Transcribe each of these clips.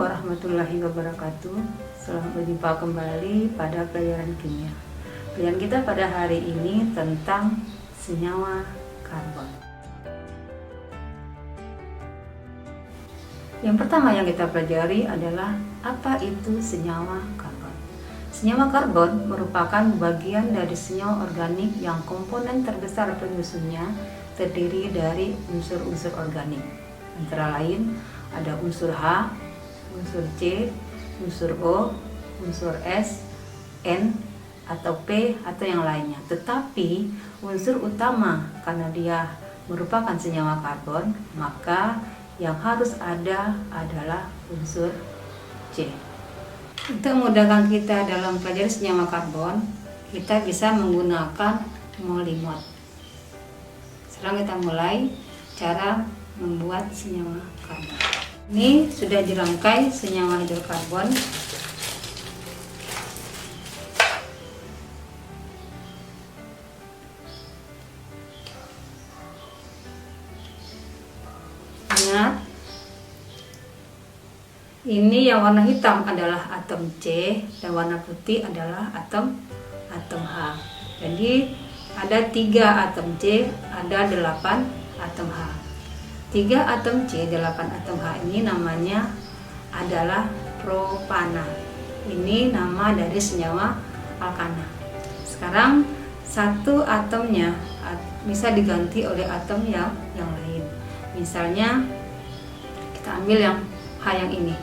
warahmatullahi wabarakatuh. Selamat berjumpa kembali pada pelajaran kimia. Pelajaran kita pada hari ini tentang senyawa karbon. Yang pertama yang kita pelajari adalah apa itu senyawa karbon. Senyawa karbon merupakan bagian dari senyawa organik yang komponen terbesar penyusunnya terdiri dari unsur-unsur organik. Antara lain ada unsur H, unsur C, unsur O, unsur S, N, atau P, atau yang lainnya. Tetapi unsur utama karena dia merupakan senyawa karbon, maka yang harus ada adalah unsur C. Untuk memudahkan kita dalam pelajari senyawa karbon, kita bisa menggunakan molimod. Sekarang kita mulai cara membuat senyawa karbon. Ini sudah dirangkai senyawa hidrokarbon. Ingat, ini yang warna hitam adalah atom C dan warna putih adalah atom H. Jadi ada 3 atom C, ada 8 atom H. 3 atom C, 8 atom H ini namanya adalah propana. Ini nama dari senyawa alkana. Sekarang satu atomnya bisa diganti oleh atom yang lain. Misalnya kita ambil yang H yang ini.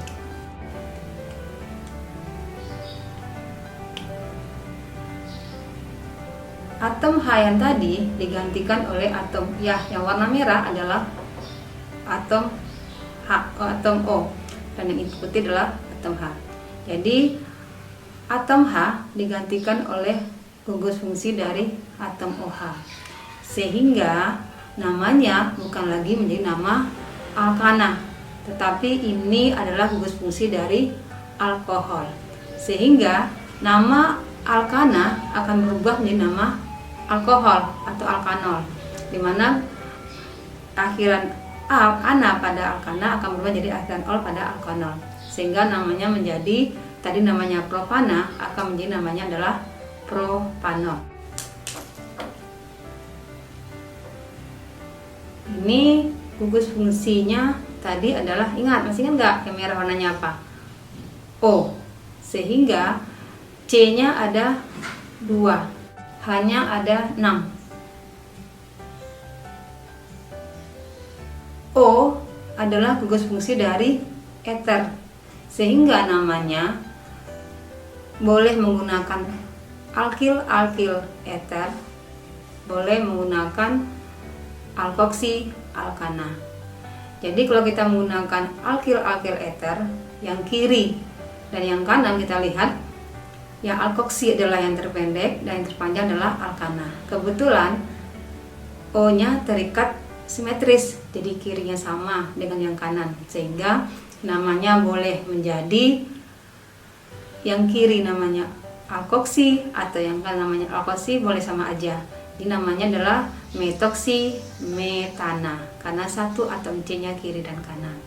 Atom H yang tadi digantikan oleh atom yang warna merah adalah atom O, dan yang putih adalah atom H. Jadi atom H digantikan oleh gugus fungsi dari atom OH, sehingga namanya bukan lagi menjadi nama alkana, tetapi ini adalah gugus fungsi dari alkohol, sehingga nama alkana akan berubah menjadi nama alkohol atau alkanol, di mana akhiran ana pada alkana akan berubah jadi akhiran ol pada alkanol, sehingga namanya menjadi tadi namanya propana akan menjadi namanya adalah propanol. Ini gugus fungsinya tadi adalah, ingat, masih ingat nggak yang merah warnanya apa? O, sehingga C-nya ada 2, H-nya ada 6. O adalah gugus fungsi dari eter, sehingga namanya boleh menggunakan alkil eter, boleh menggunakan alkoksi alkana. Jadi kalau kita menggunakan alkil eter, yang kiri dan yang kanan kita lihat, yang alkoksi adalah yang terpendek dan yang terpanjang adalah alkana. Kebetulan O-nya terikat simetris, jadi kirinya sama dengan yang kanan, sehingga namanya boleh menjadi yang kiri namanya alkoksi atau yang kanan namanya alkoksi, boleh sama aja. Ini namanya adalah metoksi metana karena satu atom C-nya kiri dan kanan.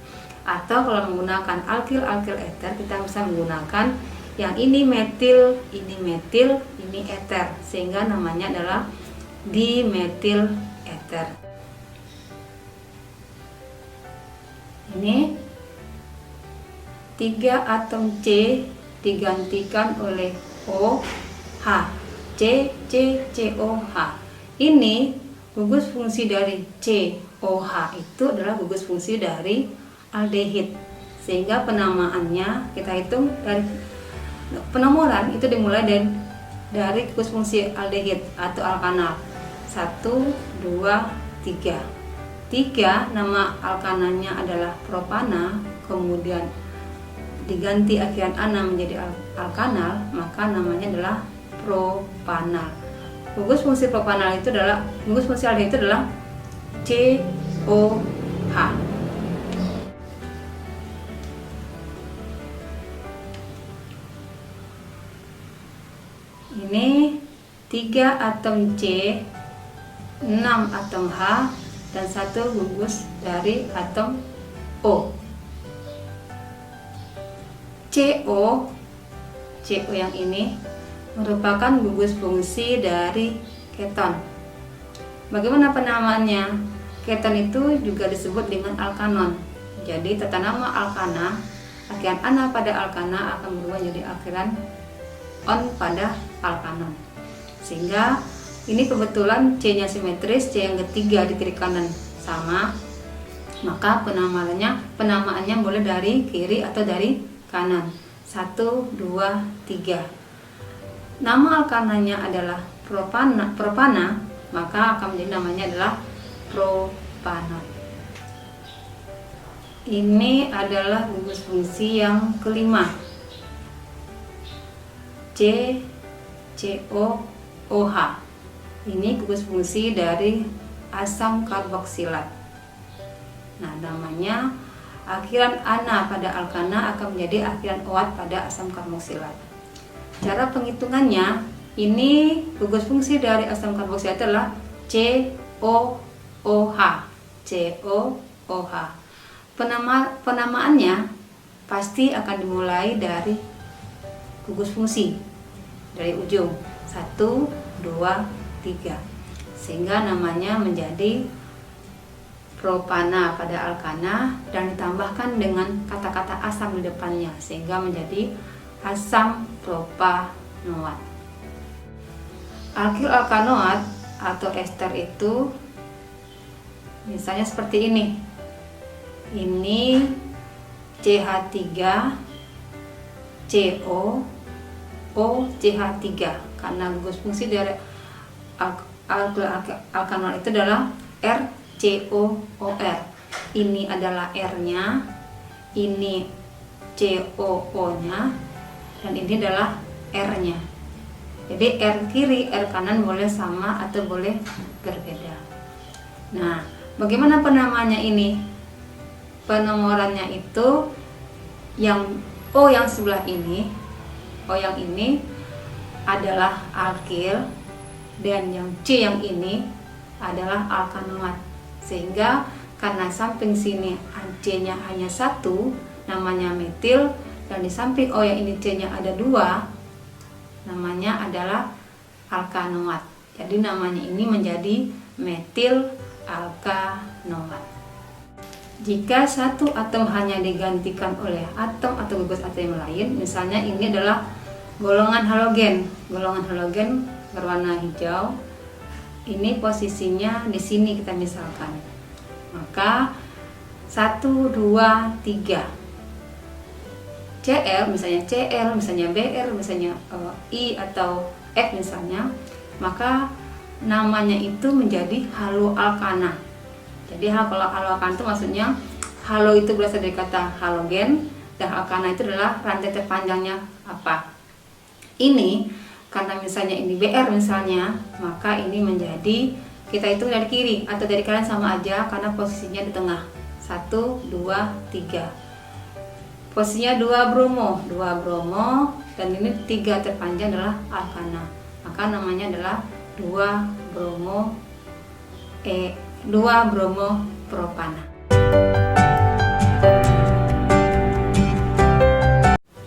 Atau kalau menggunakan alkil eter, kita bisa menggunakan yang ini metil, ini eter, sehingga namanya adalah dimetil eter. Ini 3 atom C digantikan oleh OH, COH. Ini gugus fungsi dari COH itu adalah gugus fungsi dari aldehid, sehingga penamaannya kita hitung dari penomoran itu dimulai dari gugus fungsi aldehid atau alkanal. 1, 2, 3. 3 nama alkananya adalah propana, kemudian diganti akhiran ana menjadi alkanal, maka namanya adalah propanal. Gugus fungsi propanal itu adalah, gugus fungsi aldehid itu adalah COH. Ini 3 atom C, 6 atom H, dan 1 gugus dari atom O. CO yang ini merupakan gugus fungsi dari keton. Bagaimana penamaannya? Keton itu juga disebut dengan alkanon. Jadi tata nama alkana, akhiran ana pada alkana akan berubah jadi akhiran on pada alkanon. Sehingga ini kebetulan C-nya simetris, C yang ketiga di kiri kanan sama, maka penamaannya boleh dari kiri atau dari kanan. 1, 2, 3. Nama alkananya adalah propana, maka akan menjadi namanya adalah propanol. Ini adalah gugus fungsi yang kelima, COOH. Ini gugus fungsi dari asam karboksilat. Nah, namanya akhiran ana pada alkana akan menjadi akhiran OAT pada asam karboksilat. Cara penghitungannya, ini gugus fungsi dari asam karboksilat adalah COOH. Penamaannya pasti akan dimulai dari gugus fungsi dari ujung 1, 2, 3, sehingga namanya menjadi propana pada alkana dan ditambahkan dengan kata-kata asam di depannya sehingga menjadi asam propanoat. Alkil alkanoat atau ester itu misalnya seperti ini. Ini CH3 CO OCH3 karena gugus fungsi dari alkil alkanoat itu adalah RCOOR. Ini adalah R-nya, ini COO-nya, dan ini adalah R-nya. Jadi R kiri, R kanan boleh sama atau boleh berbeda. Nah, bagaimana penamaannya ini? Penomorannya itu yang O yang sebelah ini, O yang ini adalah alkil, dan yang C yang ini adalah alkanoat. Sehingga karena samping sini C-nya hanya 1, namanya metil, dan di samping O yang ini C-nya ada 2, namanya adalah alkanoat. Jadi namanya ini menjadi metil alkanoat. Jika satu atom hanya digantikan oleh atom atau gugus atom yang lain, misalnya ini adalah golongan halogen. Golongan halogen berwarna hijau. Ini posisinya di sini kita misalkan. Maka 1, 2, 3. Cl, misalnya Br, misalnya I atau F misalnya, maka namanya itu menjadi haloalkana. Jadi kalau haloalkana itu maksudnya halo itu berasal dari kata halogen dan alkana itu adalah rantai terpanjangnya apa. Ini karena misalnya ini Br misalnya, maka ini menjadi, kita hitung dari kiri atau dari kanan sama aja karena posisinya di tengah. 1, 2, 3. Posisinya 2 bromo, dan ini 3 terpanjang adalah alkana. Maka namanya adalah 2 bromo propana.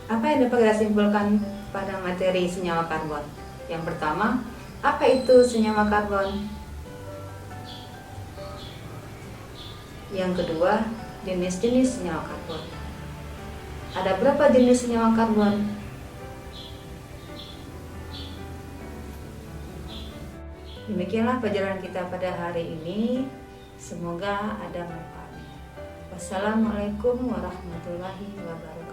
Apa yang dapat kita simpulkan pada materi senyawa karbon? Yang pertama, apa itu senyawa karbon? Yang kedua, jenis-jenis senyawa karbon. Ada berapa jenis senyawa karbon? Demikianlah pelajaran kita pada hari ini. Semoga ada manfaatnya. Wassalamualaikum warahmatullahi wabarakatuh.